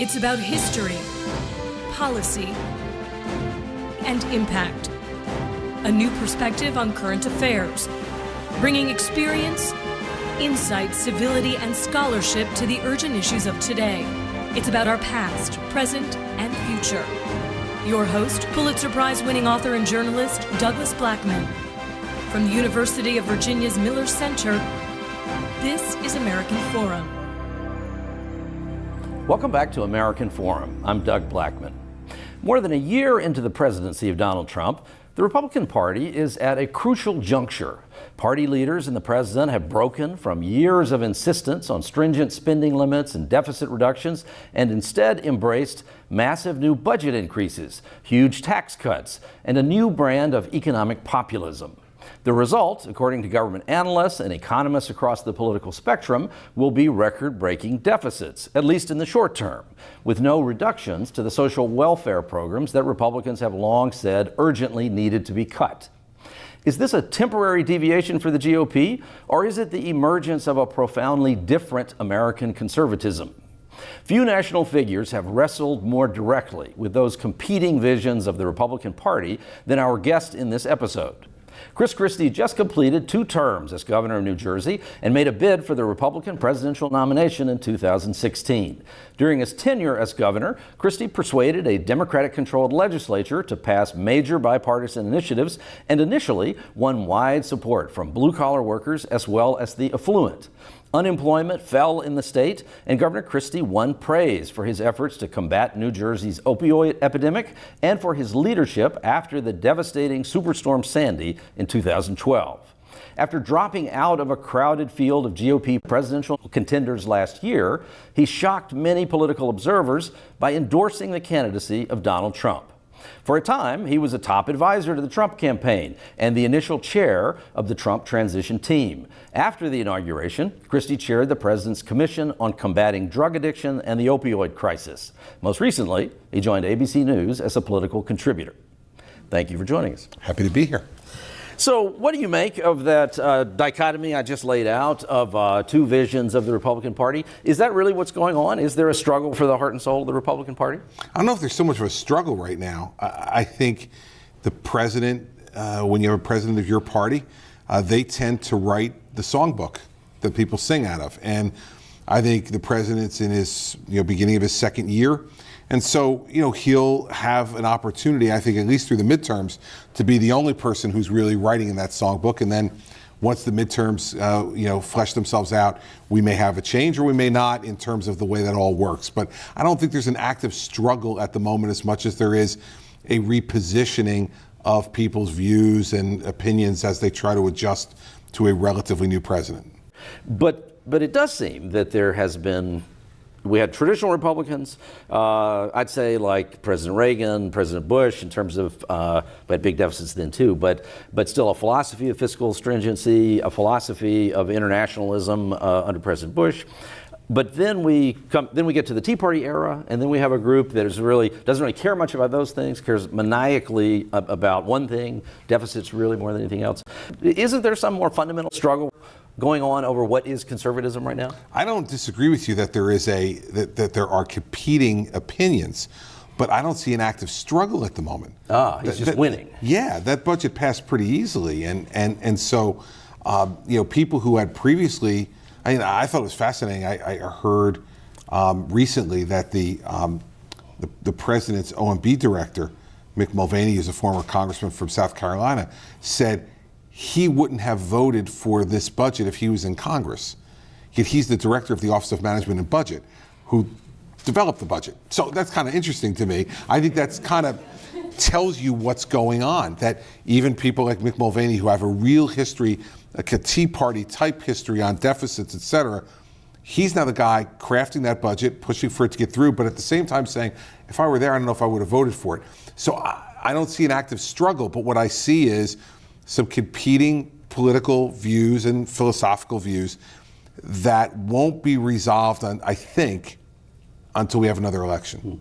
It's about history, policy, and impact. A new perspective on current affairs, bringing experience, insight, civility, and scholarship to the urgent issues of today. It's about our past, present, and future. Your host, Pulitzer Prize-winning author and journalist, Douglas Blackmon. From the University of Virginia's Miller Center, this is American Forum. Welcome back to American Forum. I'm Doug Blackmon. More than a year into the presidency of Donald Trump, the Republican Party is at a crucial juncture. Party leaders and the president have broken from years of insistence on stringent spending limits and deficit reductions and instead embraced massive new budget increases, huge tax cuts, and a new brand of economic populism. The result, according to government analysts and economists across the political spectrum, will be record-breaking deficits, at least in the short term, with no reductions to the social welfare programs that Republicans have long said urgently needed to be cut. Is this a temporary deviation for the GOP, or is it the emergence of a profoundly different American conservatism? Few national figures have wrestled more directly with those competing visions of the Republican Party than our guest in this episode. Chris Christie just completed 2 terms as governor of New Jersey and made a bid for the Republican presidential nomination in 2016. During his tenure as governor, Christie persuaded a Democratic-controlled legislature to pass major bipartisan initiatives and initially won wide support from blue-collar workers as well as the affluent. Unemployment fell in the state, and Governor Christie won praise for his efforts to combat New Jersey's opioid epidemic and for his leadership after the devastating Superstorm Sandy in 2012. After dropping out of a crowded field of GOP presidential contenders last year, he shocked many political observers by endorsing the candidacy of Donald Trump. For a time, he was a top advisor to the Trump campaign and the initial chair of the Trump transition team. After the inauguration, Christie chaired the president's commission on combating drug addiction and the opioid crisis. Most recently, he joined ABC News as a political contributor. Thank you for joining us. Happy to be here. So what do you make of that dichotomy I just laid out of 2 visions of the Republican Party? Is that really what's going on? Is there a struggle for the heart and soul of the Republican Party? I don't know if there's so much of a struggle right now. I think the president, when you have a president of your party, they tend to write the songbook that people sing out of. And I think the president's in his beginning of his 2nd year. And so, he'll have an opportunity, I think, at least through the midterms, to be the only person who's really writing in that songbook. And then once the midterms, flesh themselves out, we may have a change or we may not in terms of the way that all works. But I don't think there's an active struggle at the moment as much as there is a repositioning of people's views and opinions as they try to adjust to a relatively new president. But it does seem that there has been... We had traditional Republicans, I'd say like President Reagan, President Bush, in terms of, we had big deficits then too, but still a philosophy of fiscal stringency, a philosophy of internationalism under President Bush. But then we get to the Tea Party era, and then we have a group that doesn't really care much about those things, cares maniacally about one thing, deficits really more than anything else. Isn't there some more fundamental struggle going on over what is conservatism right now? I don't disagree with you that there is that there are competing opinions, but I don't see an active struggle at the moment. He's just winning. Yeah, that budget passed pretty easily, and so people who had previously. I thought it was fascinating. I heard recently that the president's OMB director, Mick Mulvaney, who's a former congressman from South Carolina, said he wouldn't have voted for this budget if he was in Congress. Yet he's the director of the Office of Management and Budget, who developed the budget. So that's kind of interesting to me. I think that's kind of tells you what's going on, that even people like Mick Mulvaney, who have a real history, like a Tea Party type history on deficits, et cetera, he's now the guy crafting that budget, pushing for it to get through, but at the same time saying, if I were there, I don't know if I would have voted for it. So I don't see an active struggle, but what I see is some competing political views and philosophical views that won't be resolved, I think, until we have another election.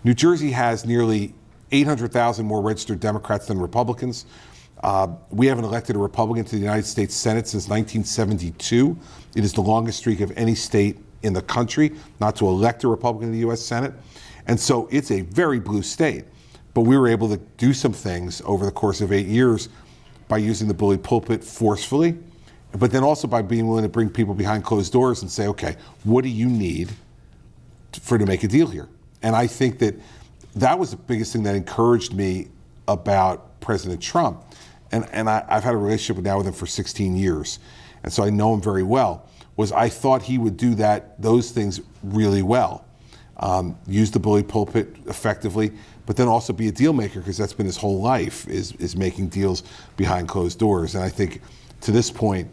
New Jersey has nearly 800,000 more registered Democrats than Republicans. We haven't elected a Republican to the United States Senate since 1972. It is the longest streak of any state in the country, not to elect a Republican in the U.S. Senate. And so it's a very blue state. But we were able to do some things over the course of 8 years by using the bully pulpit forcefully, but then also by being willing to bring people behind closed doors and say, okay, what do you need to make a deal here? And I think that was the biggest thing that encouraged me about President Trump. And I've had a relationship now with him for 16 years. And so I know him very well, was I thought he would do those things really well. Use the bully pulpit effectively, but then also be a deal maker, because that's been his whole life, is making deals behind closed doors. And I think to this point,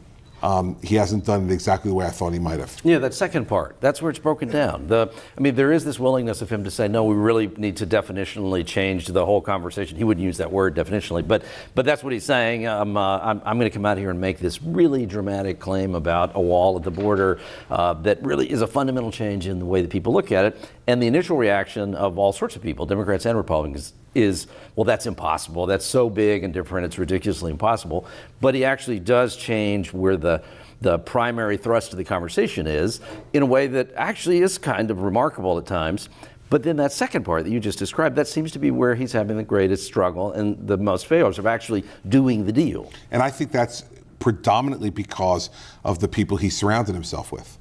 he hasn't done it exactly the way I thought he might have. Yeah, that second part, that's where it's broken down. There is this willingness of him to say, no, we really need to definitionally change the whole conversation. He wouldn't use that word definitionally, but that's what he's saying. I'm going to come out here and make this really dramatic claim about a wall at the border that really is a fundamental change in the way that people look at it. And the initial reaction of all sorts of people, Democrats and Republicans, is, well, that's impossible. That's so big and different, it's ridiculously impossible. But he actually does change where the primary thrust of the conversation is, in a way that actually is kind of remarkable at times. But then that second part that you just described, that seems to be where he's having the greatest struggle and the most failures of actually doing the deal. And I think that's predominantly because of the people he surrounded himself with.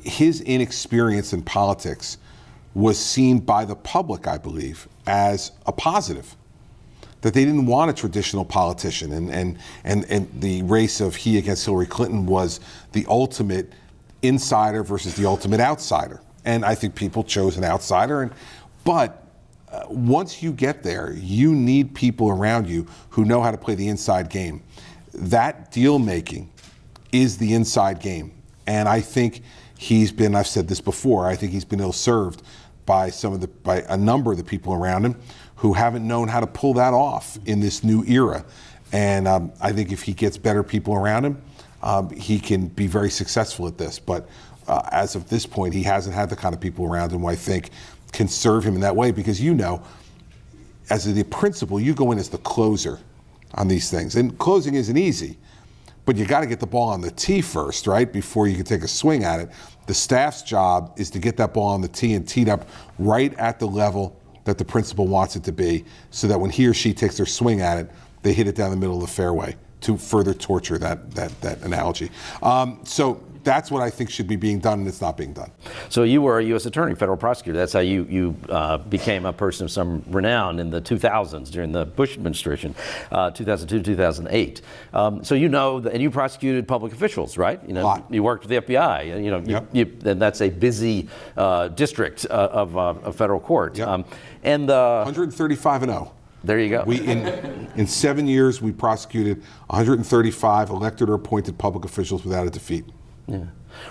His inexperience in politics was seen by the public, I believe, as a positive. That they didn't want a traditional politician, and the race of he against Hillary Clinton was the ultimate insider versus the ultimate outsider. And I think people chose an outsider. But once you get there, you need people around you who know how to play the inside game. That deal making is the inside game. And I think I've said this before, I think he's been ill-served by a number of the people around him who haven't known how to pull that off in this new era. And I think if he gets better people around him, he can be very successful at this. But as of this point, he hasn't had the kind of people around him who I think can serve him in that way, because as the principal, you go in as the closer on these things. And closing isn't easy, but you got to get the ball on the tee first, right, before you can take a swing at it. The staff's job is to get that ball on the tee and teed up right at the level that the principal wants it to be, so that when he or she takes their swing at it, they hit it down the middle of the fairway, to further torture that analogy. So that's what I think should be being done, and it's not being done. So you were a U.S. attorney, federal prosecutor. That's how you became a person of some renown in the 2000s during the Bush administration, 2002, 2008. So and you prosecuted public officials, right? You worked with the FBI. Yep. And that's a busy district of federal court. Yep. 135-0. There you go. In 7 years, we prosecuted 135 elected or appointed public officials without a defeat. Yeah.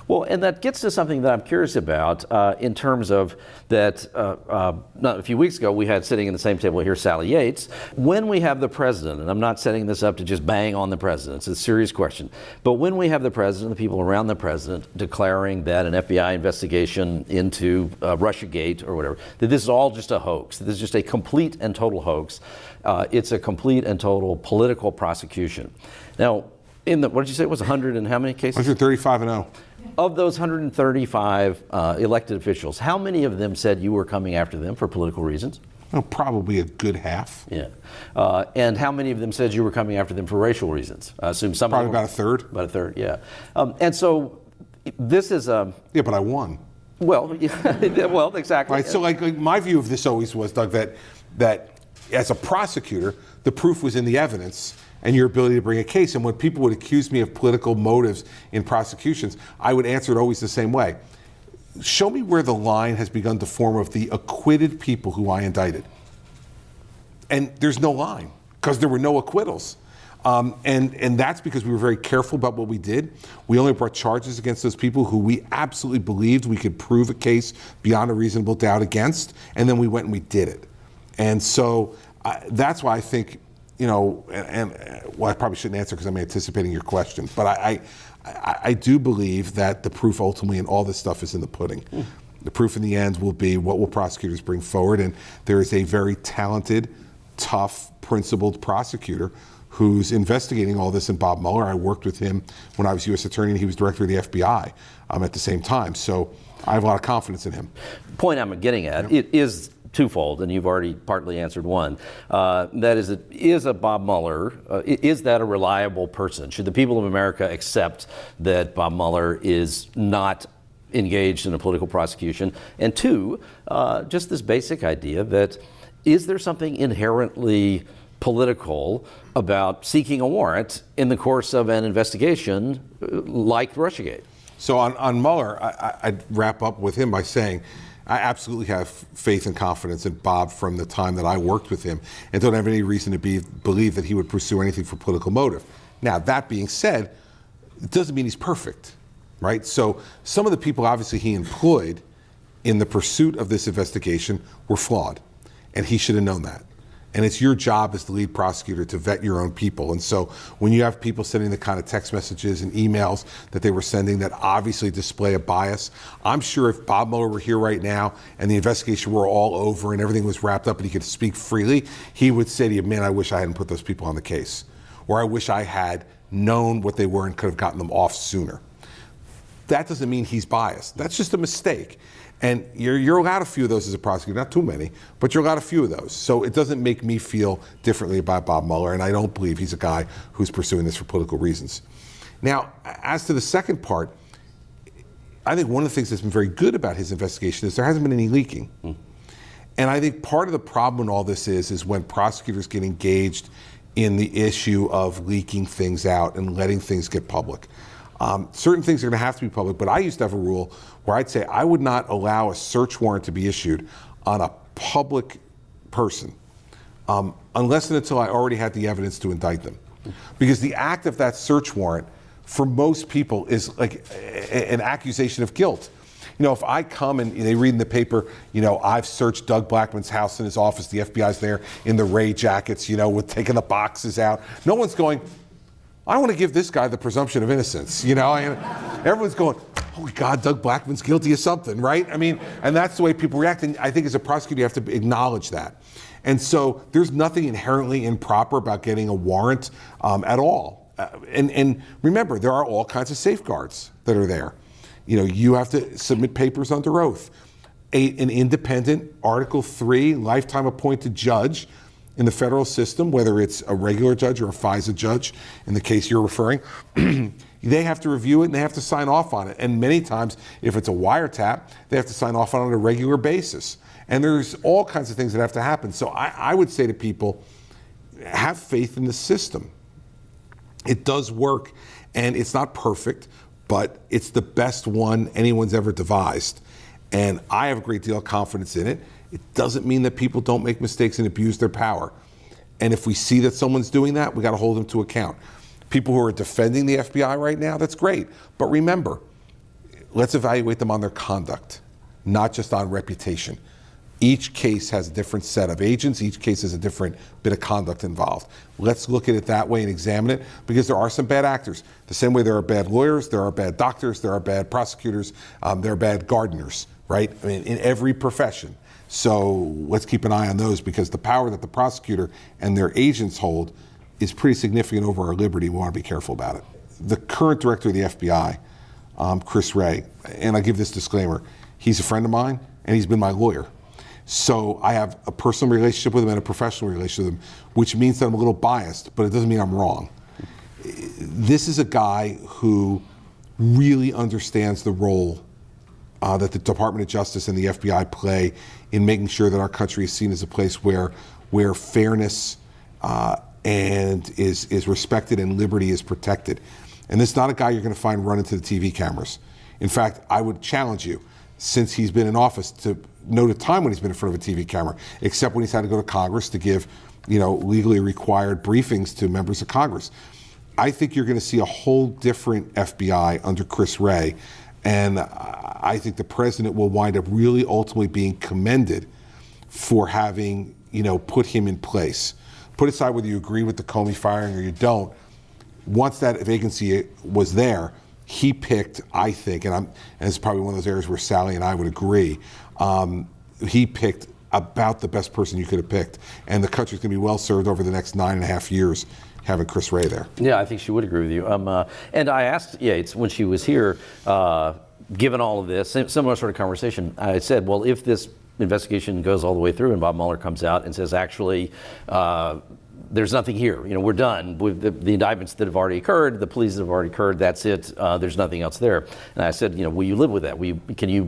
Well, and that gets to something that I'm curious about in terms of that. A few weeks ago, we had sitting in the same table here Sally Yates. When we have the president, and I'm not setting this up to just bang on the president, it's a serious question, but when we have the president, the people around the president declaring that an FBI investigation into Russiagate or whatever, that this is all just a hoax, that this is just a complete and total hoax, it's a complete and total political prosecution. Now, what did you say it was, 100 and how many cases? 135-0. Of those 135 elected officials, how many of them said you were coming after them for political reasons? Well, probably a good half. Yeah. And how many of them said you were coming after them for racial reasons? I assume some probably of them. About a third. About a third, yeah. And so this is a... Yeah, but I won. Well, well, exactly. Right. So like my view of this always was, Doug, that as a prosecutor, the proof was in the evidence and your ability to bring a case. And when people would accuse me of political motives in prosecutions, I would answer it always the same way. Show me where the line has begun to form of the acquitted people who I indicted. And there's no line, because there were no acquittals. And that's because we were very careful about what we did. We only brought charges against those people who we absolutely believed we could prove a case beyond a reasonable doubt against, and then we went and we did it. And so that's why I think, well, I probably shouldn't answer because I'm anticipating your question, but I do believe that the proof ultimately in all this stuff is in the pudding. The proof in the end will be what will prosecutors bring forward, and there is a very talented, tough, principled prosecutor who's investigating all this, and Bob Mueller. I worked with him when I was U.S. Attorney and he was Director of the FBI at the same time. So I have a lot of confidence in him. The point I'm getting at, it is twofold, and you've already partly answered one. That is a Bob Mueller, is that a reliable person? Should the people of America accept that Bob Mueller is not engaged in a political prosecution? And two, just this basic idea that is there something inherently political about seeking a warrant in the course of an investigation like Russiagate? So on Mueller, I'd wrap up with him by saying I absolutely have faith and confidence in Bob from the time that I worked with him, and don't have any reason to believe that he would pursue anything for political motive. Now, that being said, it doesn't mean he's perfect, right? So some of the people obviously he employed in the pursuit of this investigation were flawed, and he should have known that. And it's your job as the lead prosecutor to vet your own people. And so when you have people sending the kind of text messages and emails that they were sending that obviously display a bias, I'm sure if Bob Mueller were here right now and the investigation were all over and everything was wrapped up and he could speak freely, he would say to you, man, I wish I hadn't put those people on the case. Or I wish I had known what they were and could have gotten them off sooner. That doesn't mean he's biased. That's just a mistake. And you're allowed a few of those as a prosecutor, not too many, but you're allowed a few of those. So it doesn't make me feel differently about Bob Mueller, and I don't believe he's a guy who's pursuing this for political reasons. Now, as to the second part, I think one of the things that's been very good about his investigation is there hasn't been any leaking. And I think part of the problem in all this is when prosecutors get engaged in the issue of leaking things out and letting things get public. Certain things are going to have to be public, but I used to have a rule where I'd say I would not allow a search warrant to be issued on a public person unless and until I already had the evidence to indict them. Because the act of that search warrant, for most people, is like an accusation of guilt. You know, if I come and they read in the paper, you know, I've searched Doug Blackman's house and his office, the FBI's there in the Ray jackets, you know, with taking the boxes out. No one's going, I want to give this guy the presumption of innocence, you know? And everyone's going, oh God, Doug Blackman's guilty of something, right? I mean, and that's the way people react. And I think as a prosecutor, you have to acknowledge that. And so there's nothing inherently improper about getting a warrant at all. And remember, there are all kinds of safeguards that are there. You know, you have to submit papers under oath. An independent Article 3 lifetime appointed judge in the federal system, whether it's a regular judge or a FISA judge, in the case you're referring, they have to review it and they have to sign off on it. And many times, if it's a wiretap, they have to sign off on it on a regular basis. And there's all kinds of things that have to happen. So I would say to people, have faith in the system. It does work, and it's not perfect, but it's the best one anyone's ever devised. And I have a great deal of confidence in it. It doesn't mean that people don't make mistakes and abuse their power. And if we see that someone's doing that, we got to hold them to account. People who are defending the FBI right now, that's great. But remember, let's evaluate them on their conduct, not just on reputation. Each case has a different set of agents. Each case has a different bit of conduct involved. Let's look at it that way and examine it, because there are some bad actors. The same way there are bad lawyers, there are bad doctors, there are bad prosecutors, there are bad gardeners, right? I mean, in every profession. So let's keep an eye on those, because the power that the prosecutor and their agents hold is pretty significant over our liberty. We want to be careful about it. The current director of the FBI, Chris Wray, and I give this disclaimer, he's a friend of mine and he's been my lawyer. So I have a personal relationship with him and a professional relationship with him, which means that I'm a little biased, but it doesn't mean I'm wrong. This is a guy who really understands the role that the Department of Justice and the FBI play in making sure that our country is seen as a place where fairness and is respected and liberty is protected. And this is not a guy you're going to find run into the TV cameras. In fact, I would challenge you, since he's been in office, to note a time when he's been in front of a TV camera, except when he's had to go to Congress to give, you know, legally required briefings to members of Congress. I think you're going to see a whole different FBI under Chris Wray. And I think the president will wind up really ultimately being commended for having, you know, put him in place. Put aside whether you agree with the Comey firing or you don't. Once that vacancy was there, he picked, I think, and it's probably one of those areas where Sally and I would agree, he picked about the best person you could have picked. And the country's going to be well served over the next 9.5 years having Chris Wray there. Yeah, I think she would agree with you. And I asked Yates when she was here, given all of this, similar sort of conversation, I said, well, if this investigation goes all the way through and Bob Mueller comes out and says, actually, there's nothing here. We're done with the indictments that have already occurred, the pleas that have already occurred. That's it. There's nothing else there. And I said, will you live with that? Can you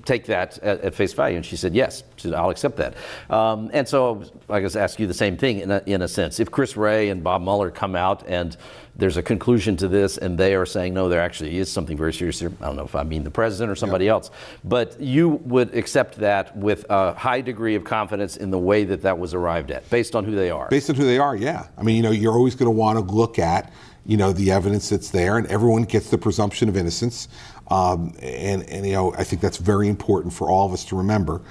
take that at face value? And she said, yes. She said, I'll accept that. And so I guess ask you the same thing in a sense. If Chris Wray and Bob Mueller come out and there's a conclusion to this and they are saying, no, there actually is something very serious here. I don't know if I mean the president or somebody else, but you would accept that with a high degree of confidence in the way that was arrived at, based on who they are. Based on who they are, yeah. I mean, you're always going to want to look at, the evidence that's there, and everyone gets the presumption of innocence. And I think that's very important for all of us to remember.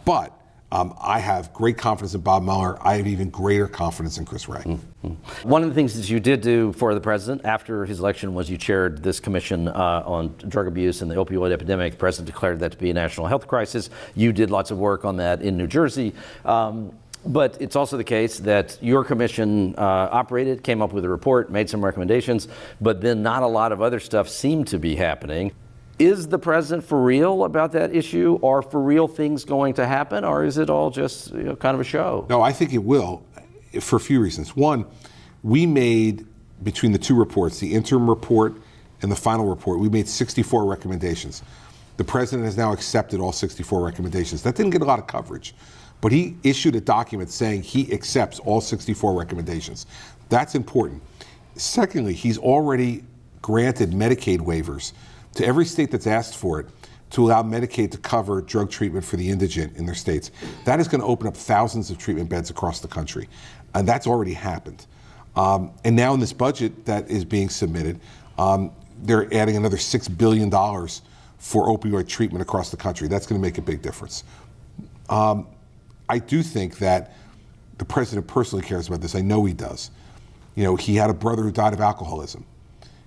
But I have great confidence in Bob Mueller. I have even greater confidence in Chris Wray. Mm-hmm. One of the things that you did do for the president after his election was you chaired this commission on drug abuse and the opioid epidemic. The president declared that to be a national health crisis. You did lots of work on that in New Jersey. But it's also the case that your commission operated, came up with a report, made some recommendations, but then not a lot of other stuff seemed to be happening. Is the president for real about that issue? Are for real things going to happen? Or is it all just kind of a show? No, I think it will for a few reasons. One, we made, between the two reports, the interim report and the final report, we made 64 recommendations. The president has now accepted all 64 recommendations. That didn't get a lot of coverage, but he issued a document saying he accepts all 64 recommendations. That's important. Secondly, he's already granted Medicaid waivers to every state that's asked for it to allow Medicaid to cover drug treatment for the indigent in their states. That is going to open up thousands of treatment beds across the country. And that's already happened. And now in this budget that is being submitted, they're adding another $6 billion for opioid treatment across the country. That's going to make a big difference. I do think that the president personally cares about this. I know he does. He had a brother who died of alcoholism.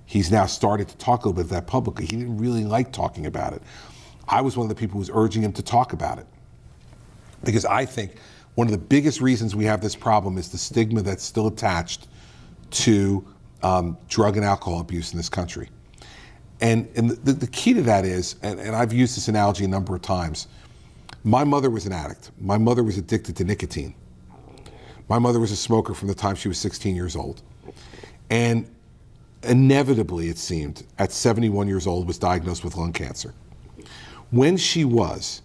He's now started to talk a little bit of that publicly. He didn't really like talking about it. I was one of the people who was urging him to talk about it. Because I think one of the biggest reasons we have this problem is the stigma that's still attached to drug and alcohol abuse in this country. And the key to that is, and I've used this analogy a number of times, my mother was an addict. My mother was addicted to nicotine. My mother was a smoker from the time she was 16 years old. And inevitably, it seemed, at 71 years old, was diagnosed with lung cancer. When she was,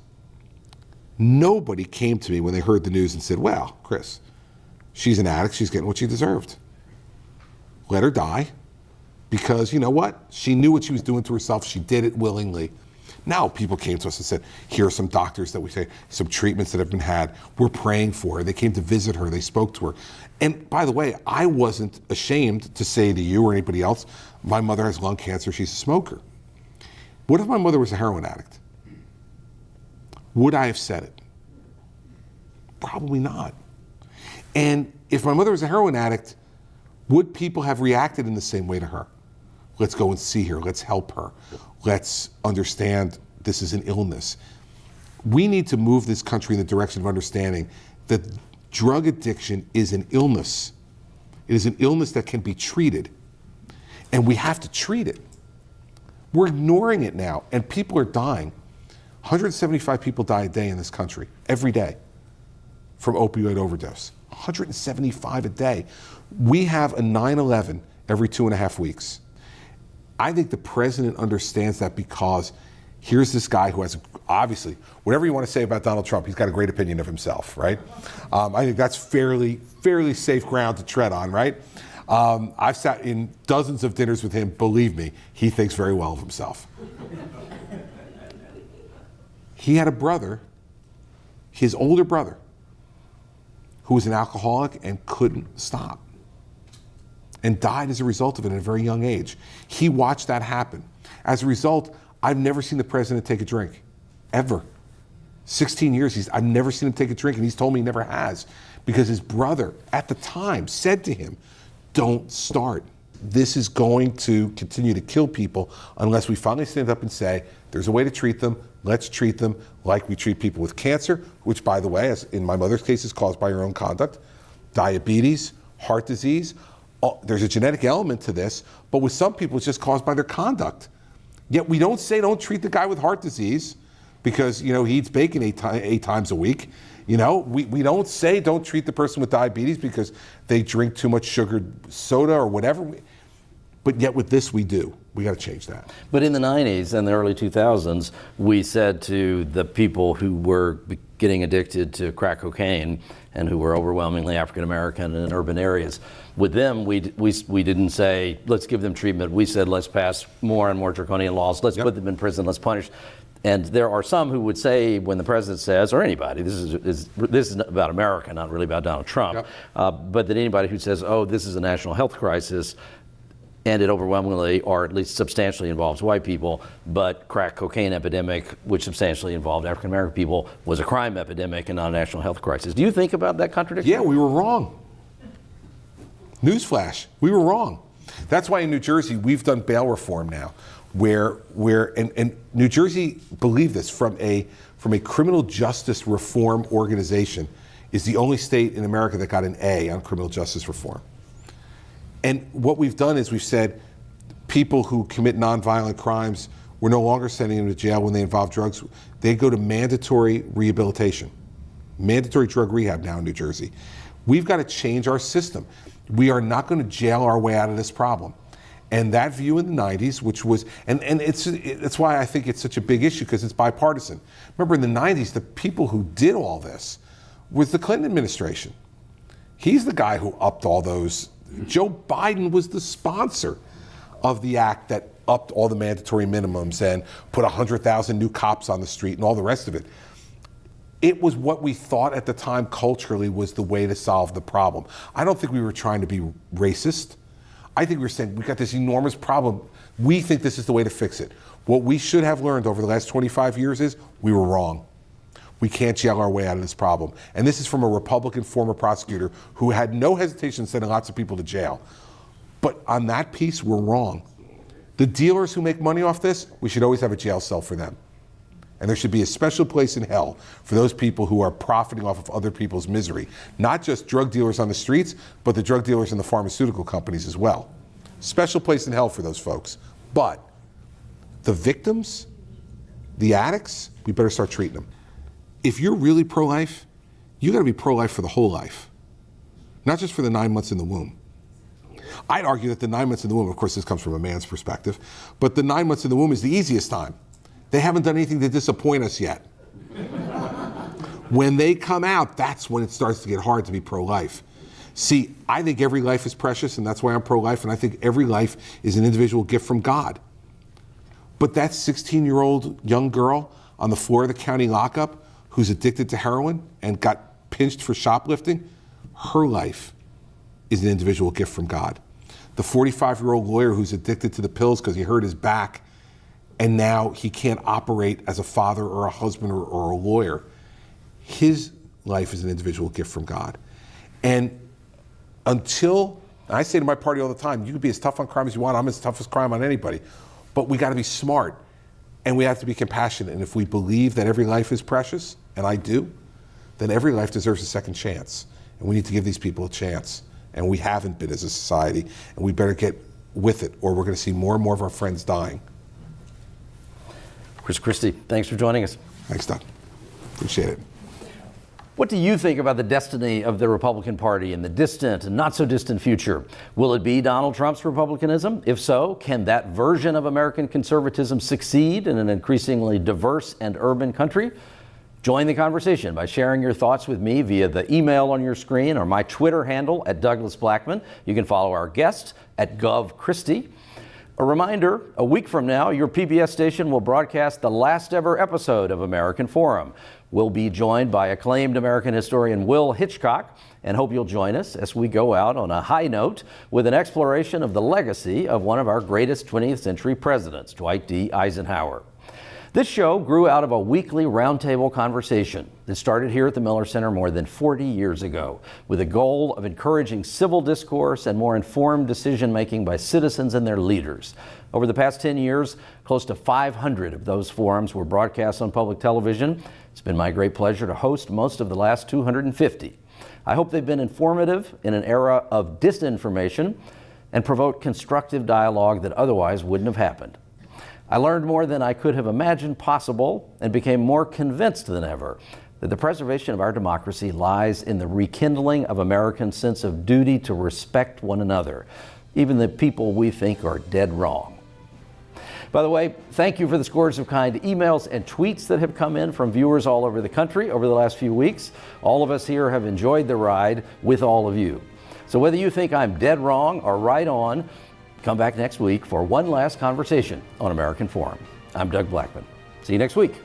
nobody came to me when they heard the news and said, well, Chris, she's an addict, she's getting what she deserved. Let her die, because you know what? She knew what she was doing to herself, she did it willingly. Now people came to us and said, here are some doctors that we say, some treatments that have been had. We're praying for her. They came to visit her. They spoke to her. And by the way, I wasn't ashamed to say to you or anybody else, my mother has lung cancer, she's a smoker. What if my mother was a heroin addict? Would I have said it? Probably not. And if my mother was a heroin addict, would people have reacted in the same way to her? Let's go and see her. Let's help her. Let's understand this is an illness. We need to move this country in the direction of understanding that drug addiction is an illness. It is an illness that can be treated, and we have to treat it. We're ignoring it now, and people are dying. 175 people die a day in this country, every day, from opioid overdose. 175 a day. We have a 9/11 every 2.5 weeks. I think the president understands that, because here's this guy who has, obviously, whatever you want to say about Donald Trump, he's got a great opinion of himself, right? I think that's fairly safe ground to tread on, right? I've sat in dozens of dinners with him. Believe me, he thinks very well of himself. He had a brother, his older brother, who was an alcoholic and couldn't stop, and died as a result of it at a very young age. He watched that happen. As a result, I've never seen the president take a drink, ever. 16 years, I've never seen him take a drink, and he's told me he never has, because his brother, at the time, said to him, don't start. This is going to continue to kill people unless we finally stand up and say, there's a way to treat them, let's treat them like we treat people with cancer, which, by the way, as in my mother's case, is caused by her own conduct, diabetes, heart disease, there's a genetic element to this, but with some people it's just caused by their conduct. Yet we don't say don't treat the guy with heart disease because he eats bacon eight times a week. We don't say don't treat the person with diabetes because they drink too much sugared soda or whatever. But yet with this we do. We got to change that. But in the 90s and the early 2000s, we said to the people who were getting addicted to crack cocaine and who were overwhelmingly African American in urban areas, with them we didn't say let's give them treatment. We said let's pass more and more draconian laws. Let's put them in prison. Let's punish. And there are some who would say, when the president says, or anybody, this is about America, not really about Donald Trump, but that anybody who says, oh, this is a national health crisis, and it overwhelmingly, or at least substantially involves white people, but crack cocaine epidemic, which substantially involved African American people, was a crime epidemic and not a national health crisis. Do you think about that contradiction? Yeah, we were wrong. Newsflash, we were wrong. That's why in New Jersey, we've done bail reform now, where New Jersey, believe this, from a criminal justice reform organization, is the only state in America that got an A on criminal justice reform. And what we've done is we've said people who commit nonviolent crimes, we're no longer sending them to jail when they involve drugs. They go to mandatory rehabilitation, mandatory drug rehab now in New Jersey. We've got to change our system. We are not going to jail our way out of this problem. And that view in the 90s, which was, and it's why I think it's such a big issue, because it's bipartisan. Remember in the 90s, the people who did all this was the Clinton administration. He's the guy who upped all those. Joe Biden was the sponsor of the act that upped all the mandatory minimums and put 100,000 new cops on the street and all the rest of it. It was what we thought at the time culturally was the way to solve the problem. I don't think we were trying to be racist. I think we were saying we got this enormous problem. We think this is the way to fix it. What we should have learned over the last 25 years is we were wrong. We can't jail our way out of this problem. And this is from a Republican former prosecutor who had no hesitation sending lots of people to jail. But on that piece, we're wrong. The dealers who make money off this, we should always have a jail cell for them. And there should be a special place in hell for those people who are profiting off of other people's misery. Not just drug dealers on the streets, but the drug dealers in the pharmaceutical companies as well. Special place in hell for those folks. But the victims, the addicts, we better start treating them. If you're really pro-life, you gotta be pro-life for the whole life, not just for the 9 months in the womb. I'd argue that the 9 months in the womb, of course this comes from a man's perspective, but the 9 months in the womb is the easiest time. They haven't done anything to disappoint us yet. When they come out, that's when it starts to get hard to be pro-life. See, I think every life is precious, and that's why I'm pro-life, and I think every life is an individual gift from God. But that 16-year-old young girl on the floor of the county lockup who's addicted to heroin and got pinched for shoplifting, her life is an individual gift from God. The 45-year-old lawyer who's addicted to the pills because he hurt his back and now he can't operate as a father or a husband or a lawyer, his life is an individual gift from God. And until, I say to my party all the time, you can be as tough on crime as you want, I'm as tough as crime on anybody, but we gotta be smart. And we have to be compassionate. And if we believe that every life is precious, and I do, then every life deserves a second chance. And we need to give these people a chance. And we haven't been as a society. And we better get with it, or we're going to see more and more of our friends dying. Chris Christie, thanks for joining us. Thanks, Doug. Appreciate it. What do you think about the destiny of the Republican Party in the distant and not so distant future? Will it be Donald Trump's Republicanism? If so, can that version of American conservatism succeed in an increasingly diverse and urban country? Join the conversation by sharing your thoughts with me via the email on your screen or my Twitter handle at Douglas Blackman. You can follow our guest at GovChristie. A reminder, a week from now, your PBS station will broadcast the last ever episode of American Forum. We'll be joined by acclaimed American historian Will Hitchcock, and hope you'll join us as we go out on a high note with an exploration of the legacy of one of our greatest 20th century presidents, Dwight D. Eisenhower. This show grew out of a weekly roundtable conversation that started here at the Miller Center more than 40 years ago, with a goal of encouraging civil discourse and more informed decision-making by citizens and their leaders. Over the past 10 years, close to 500 of those forums were broadcast on public television. It's been my great pleasure to host most of the last 250. I hope they've been informative in an era of disinformation and provoked constructive dialogue that otherwise wouldn't have happened. I learned more than I could have imagined possible and became more convinced than ever that the preservation of our democracy lies in the rekindling of Americans' sense of duty to respect one another, even the people we think are dead wrong. By the way, thank you for the scores of kind emails and tweets that have come in from viewers all over the country over the last few weeks. All of us here have enjoyed the ride with all of you. So whether you think I'm dead wrong or right on, come back next week for one last conversation on American Forum. I'm Doug Blackman. See you next week.